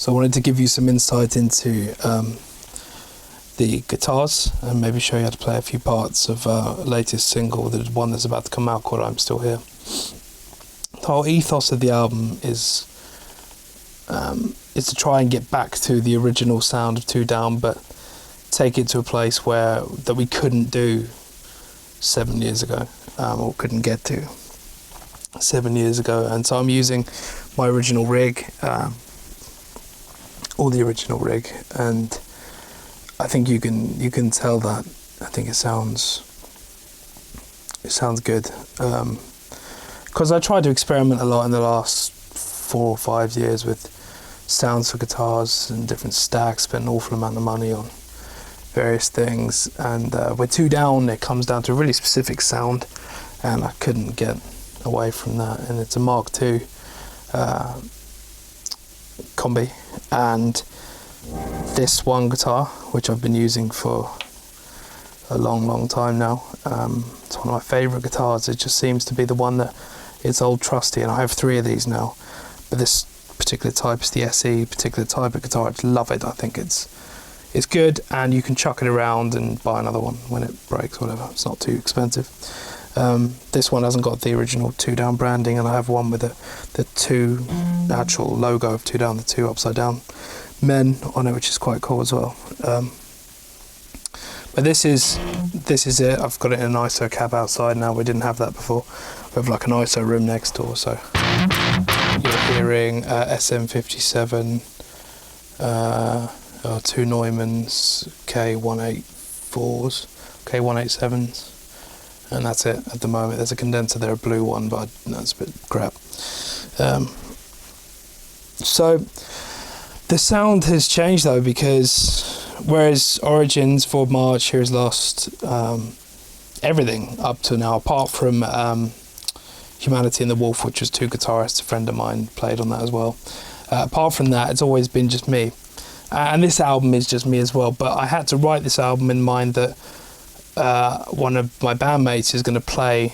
So I wanted to give you some insight into the guitars and maybe show you how to play a few parts of latest single, the one that's about to come out called I'm Still Here. The whole ethos of the album is to try and get back to the original sound of Two Down, but take it to a place that we couldn't do 7 years ago, or couldn't get to 7 years ago. And so I'm using my original rig, or the original rig, and I think you can tell that. I think it sounds good, because I tried to experiment a lot in the last 4 or 5 years with sounds for guitars and different stacks, spent an awful amount of money on various things, and with Two Down it comes down to a really specific sound, and I couldn't get away from that. And it's a Mark II combi, and this one guitar, which I've been using for a long time now, it's one of my favourite guitars. It just seems to be the one that it's old trusty, and I have 3 of these now, but this particular type is the SE particular type of guitar. I just love it. I think it's good, and you can chuck it around and buy another one when it breaks or whatever. It's not too expensive. This one hasn't got the original Two Down branding, and I have one with the two actual logo of Two Down, the 2 upside down men on it, which is quite cool as well. But this is it. I've got it in an ISO cab outside now. We didn't have that before. We have like an ISO room next door, so you're hearing SM57, 2 Neumanns, K184s, K187s, and that's it at the moment. There's a condenser there, a blue one, but that's a bit crap. So the sound has changed though, because whereas Origins for March has lost everything up to now, apart from Humanity and the Wolf, which was 2 guitarists, a friend of mine played on that as well. Apart from that, it's always been just me. And this album is just me as well, but I had to write this album in mind that one of my bandmates is going to play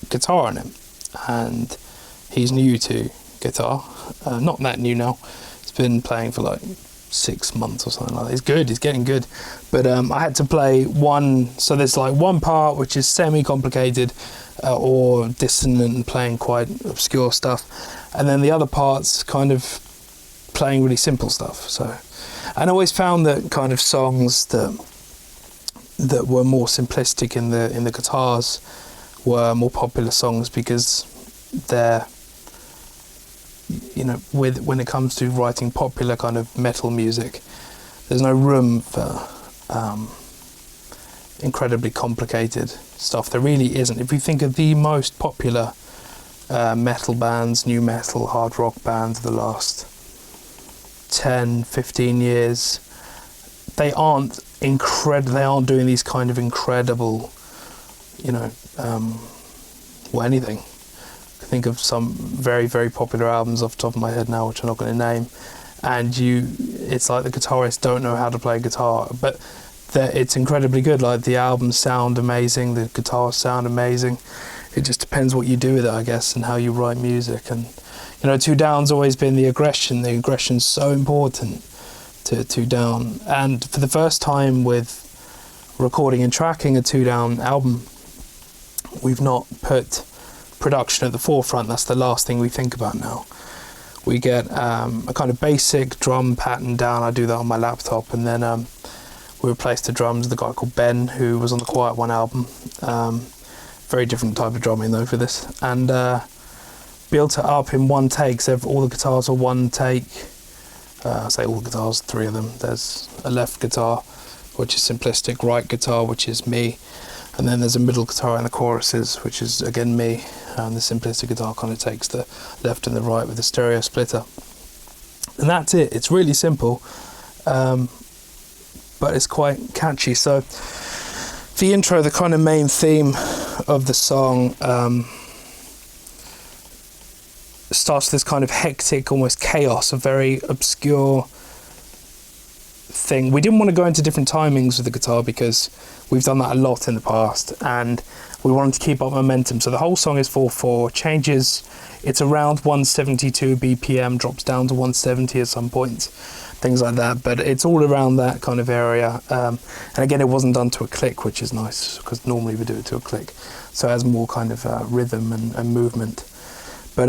guitar on it, and he's new to guitar, not that new now. He's been playing for like 6 months or something like that. He's good, he's getting good, but I had to play one, so there's like one part which is semi-complicated or dissonant and playing quite obscure stuff, and then the other part's kind of playing really simple stuff. So, and I always found that kind of songs that were more simplistic in the guitars were more popular songs, because they're, you know, when it comes to writing popular kind of metal music, there's no room for incredibly complicated stuff. There really isn't. If you think of the most popular metal bands, new metal, hard rock bands of the last 10-15 years, they aren't doing these kind of incredible, you know, anything. I think of some very, very popular albums off the top of my head now, which I'm not going to name, and it's like the guitarists don't know how to play guitar, but it's incredibly good. Like, the albums sound amazing, the guitars sound amazing. It just depends what you do with it, I guess, and how you write music. And, you know, Two Down's always been the aggression. The aggression's so important to Two Down, and for the first time with recording and tracking a Two Down album, we've not put production at the forefront. That's the last thing we think about now. We get a kind of basic drum pattern down. I do that on my laptop, and then we replaced the drums with a guy called Ben, who was on the Quiet One album. Very different type of drumming though for this, and built it up in one take. So all the guitars are one take. I say all the guitars, 3 of them. There's a left guitar, which is simplistic, right guitar, which is me, and then there's a middle guitar in the choruses, which is again me, and the simplistic guitar kind of takes the left and the right with a stereo splitter. And that's it. It's really simple, but it's quite catchy. So the intro, the kind of main theme of the song, starts this kind of hectic, almost chaos, a very obscure thing. We didn't want to go into different timings with the guitar because we've done that a lot in the past, and we wanted to keep up momentum. So the whole song is 4/4, changes, it's around 172 BPM, drops down to 170 at some points, things like that, but it's all around that kind of area. And again, it wasn't done to a click, which is nice, because normally we do it to a click, so it has more kind of rhythm and movement. But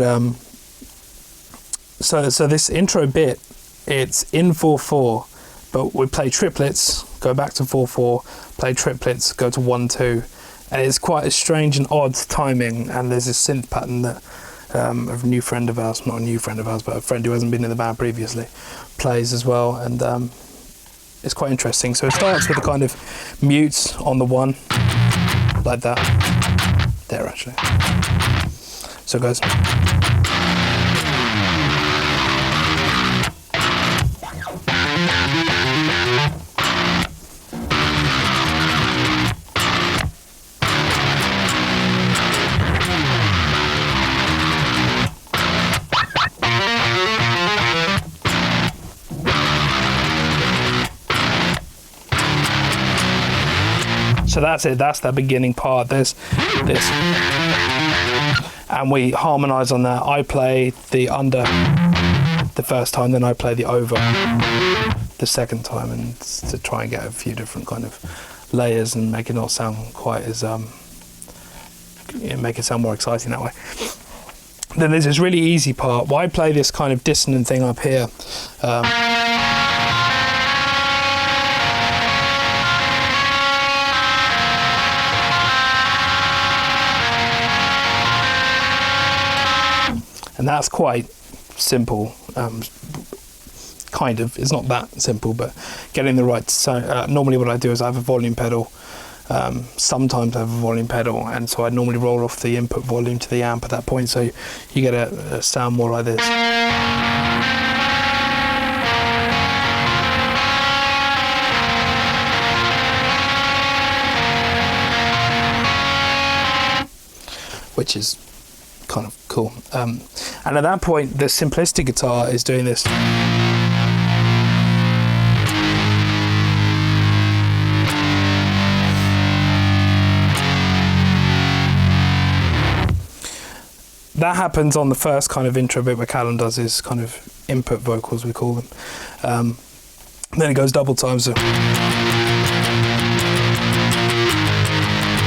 so this intro bit, it's in 4/4, but we play triplets, go back to 4/4, play triplets, go to 1/2, and it's quite a strange and odd timing. And there's this synth pattern that a new friend of ours, not a new friend of ours, but a friend who hasn't been in the band previously, plays as well, and it's quite interesting. So it starts with a kind of mute on the 1, like that, there actually. So it goes. So that's it, that's the beginning part. There's this, and we harmonise on that. I play the under the first time, then I play the over the second time, and to try and get a few different kind of layers and make it not sound quite as make it sound more exciting that way. Then there's this really easy part. Well, I play this kind of dissonant thing up here. And that's quite simple, kind of. It's not that simple, but getting the right sound. Normally what I do is I have a volume pedal. Sometimes I have a volume pedal, and so I normally roll off the input volume to the amp at that point, so you get a sound more like this. Which is kind of cool. And at that point, the simplistic guitar is doing this. That happens on the first kind of intro bit where Callum does his kind of input vocals, we call them. Then it goes double time, so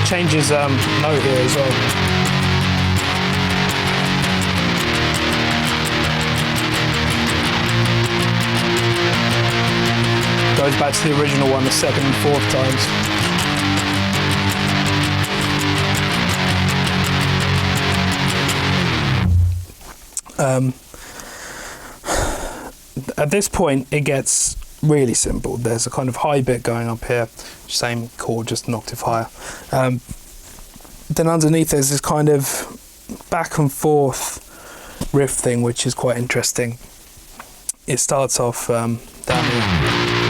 changes note here as well. Goes back to the original one the second and fourth times. At this point it gets really simple. There's a kind of high bit going up here, same chord, just an octave higher. Then underneath there's this kind of back and forth riff thing, which is quite interesting. It starts off down here.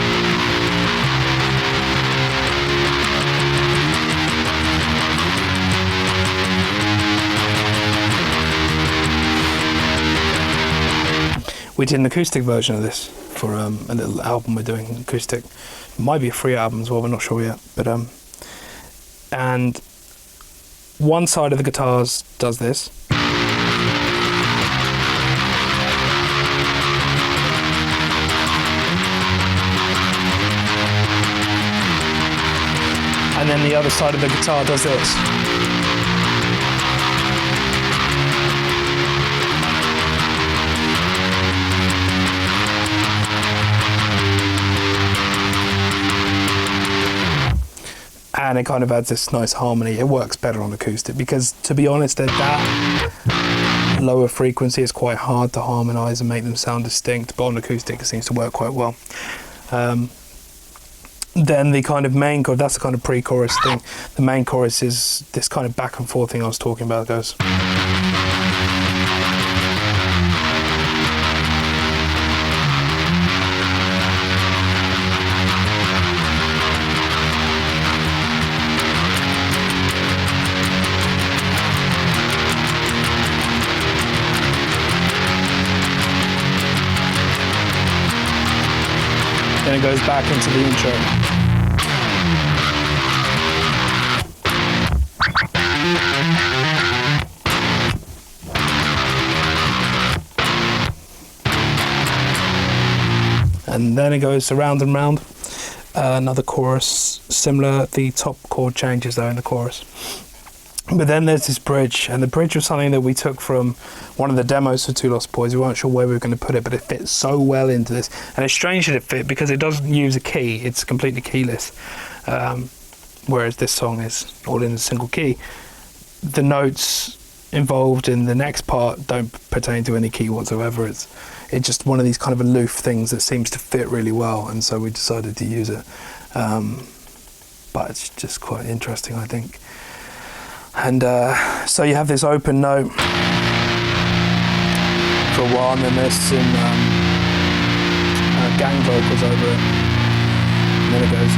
We did an acoustic version of this for a little album we're doing, acoustic. It might be a free album as well, we're not sure yet. But and one side of the guitars does this. And then the other side of the guitar does this. And it kind of adds this nice harmony. It works better on acoustic because, to be honest, at that lower frequency it's quite hard to harmonise and make them sound distinct, but on acoustic it seems to work quite well. Then the kind of main chorus, that's the kind of pre-chorus thing. The main chorus is this kind of back and forth thing I was talking about. It goes. Then it goes back into the intro. And then it goes around and round. Another chorus, similar. The top chord changes though in the chorus. But then there's this bridge, and the bridge was something that we took from one of the demos for Two Lost Boys. We weren't sure where we were going to put it, but it fits so well into this. And it's strange that it fit because it doesn't use a key, it's completely keyless. Whereas this song is all in a single key. The notes involved in the next part don't pertain to any key whatsoever. It's just one of these kind of aloof things that seems to fit really well, and so we decided to use it. But it's just quite interesting, I think. And so you have this open note for a while, and then there's some gang vocals over it, and then it goes.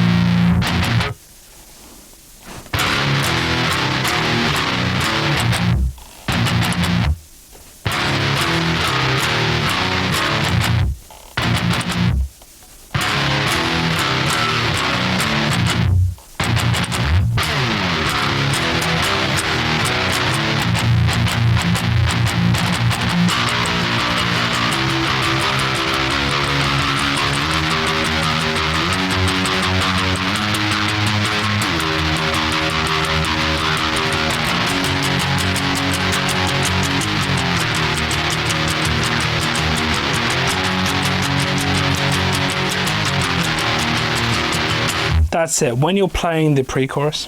That's it. When you're playing the pre-chorus,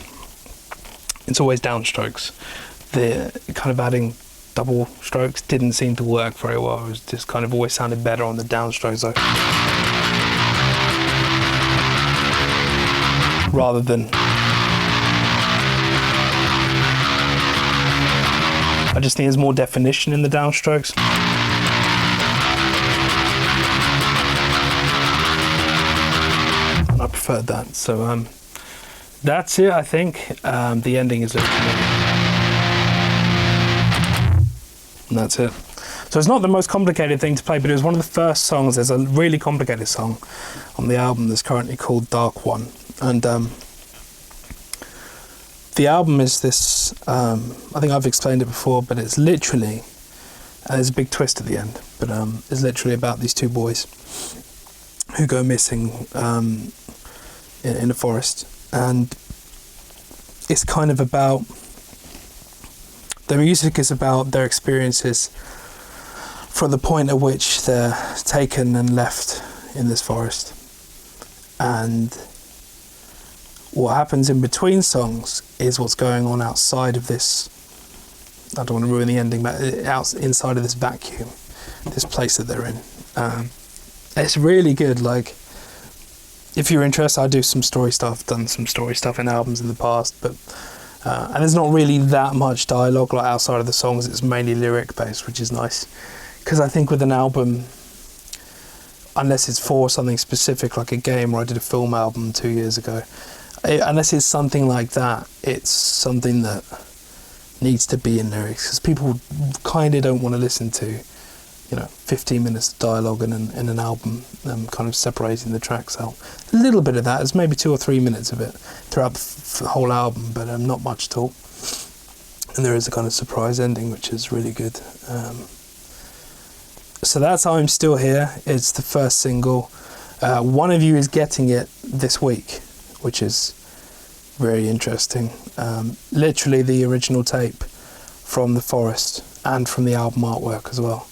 it's always downstrokes. The kind of adding double strokes didn't seem to work very well. It was just kind of always sounded better on the downstrokes, though. Rather than... I just think there's more definition in the downstrokes. I preferred that. So that's it, I think. The ending is looking good. And that's it. So it's not the most complicated thing to play, but it was one of the first songs. There's a really complicated song on the album that's currently called Dark One. And the album is this, I think I've explained it before, but it's literally, there's a big twist at the end, but it's literally about these two boys who go missing in a forest, and it's kind of about, the music is about their experiences from the point at which they're taken and left in this forest, and what happens in between songs is what's going on outside of this, I don't want to ruin the ending, but inside of this vacuum, this place that they're in. It's really good. Like, if you're interested, I do some story stuff, done some story stuff in albums in the past, but and there's not really that much dialogue like outside of the songs. It's mainly lyric based, which is nice, because I think with an album, unless it's for something specific like a game, or I did a film album 2 years ago, unless it's something like that, it's something that needs to be in lyrics, because people kind of don't want to listen to 15 minutes of dialogue in an album, kind of separating the tracks out. A little bit of that, there's maybe 2 or 3 minutes of it throughout the whole album, but not much at all. And there is a kind of surprise ending, which is really good. So that's I'm Still Here. It's the first single. One of you is getting it this week, which is very interesting. Literally the original tape from The Forest and from the album artwork as well.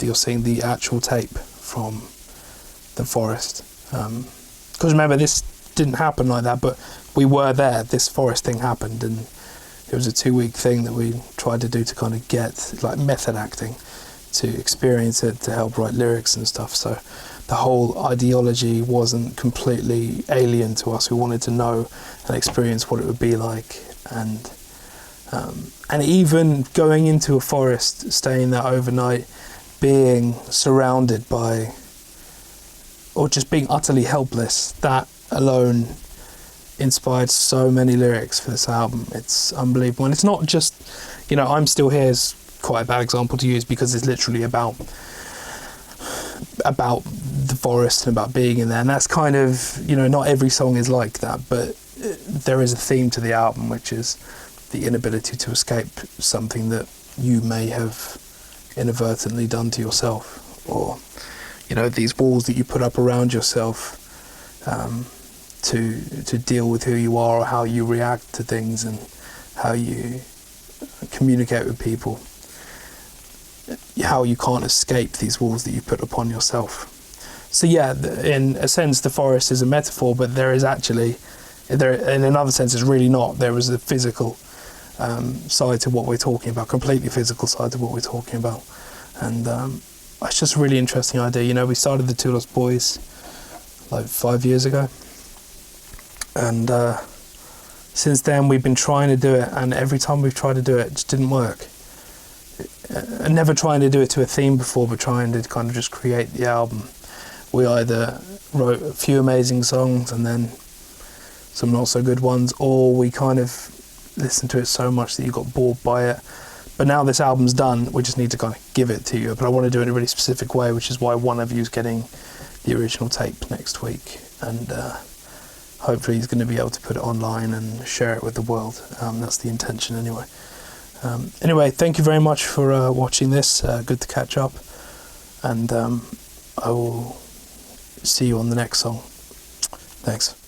You're seeing the actual tape from The Forest. Because remember, this didn't happen like that, but we were there. This forest thing happened, and it was a 2-week thing that we tried to do to kind of get, like, method acting, to experience it, to help write lyrics and stuff. So the whole ideology wasn't completely alien to us. We wanted to know and experience what it would be like, and even going into a forest, staying there overnight, being surrounded by, or just being utterly helpless, that alone inspired so many lyrics for this album. It's unbelievable. And it's not just, I'm Still Here is quite a bad example to use, because it's literally about the forest and about being in there. And that's kind of, you know, not every song is like that, but there is a theme to the album, which is the inability to escape something that you may have inadvertently done to yourself, or, you know, these walls that you put up around yourself to deal with who you are or how you react to things and how you communicate with people, how you can't escape these walls that you put upon yourself. So yeah, in a sense the forest is a metaphor, but there is actually, in another sense it's really not. There is a physical side to what we're talking about, completely physical side to what we're talking about. And it's just a really interesting idea. You know, we started the Two Lost Boys like 5 years ago, and since then we've been trying to do it, and every time we've tried to do it, it just didn't work. And never trying to do it to a theme before, but trying to kind of just create the album. We either wrote a few amazing songs and then some not so good ones, or we kind of listened to it so much that you got bored by it. But now this album's done, we just need to kind of give it to you. But I want to do it in a really specific way, which is why one of you is getting the original tape next week, and hopefully he's going to be able to put it online and share it with the world. That's the intention anyway. Anyway, thank you very much for watching this. Good to catch up, and I will see you on the next song. Thanks.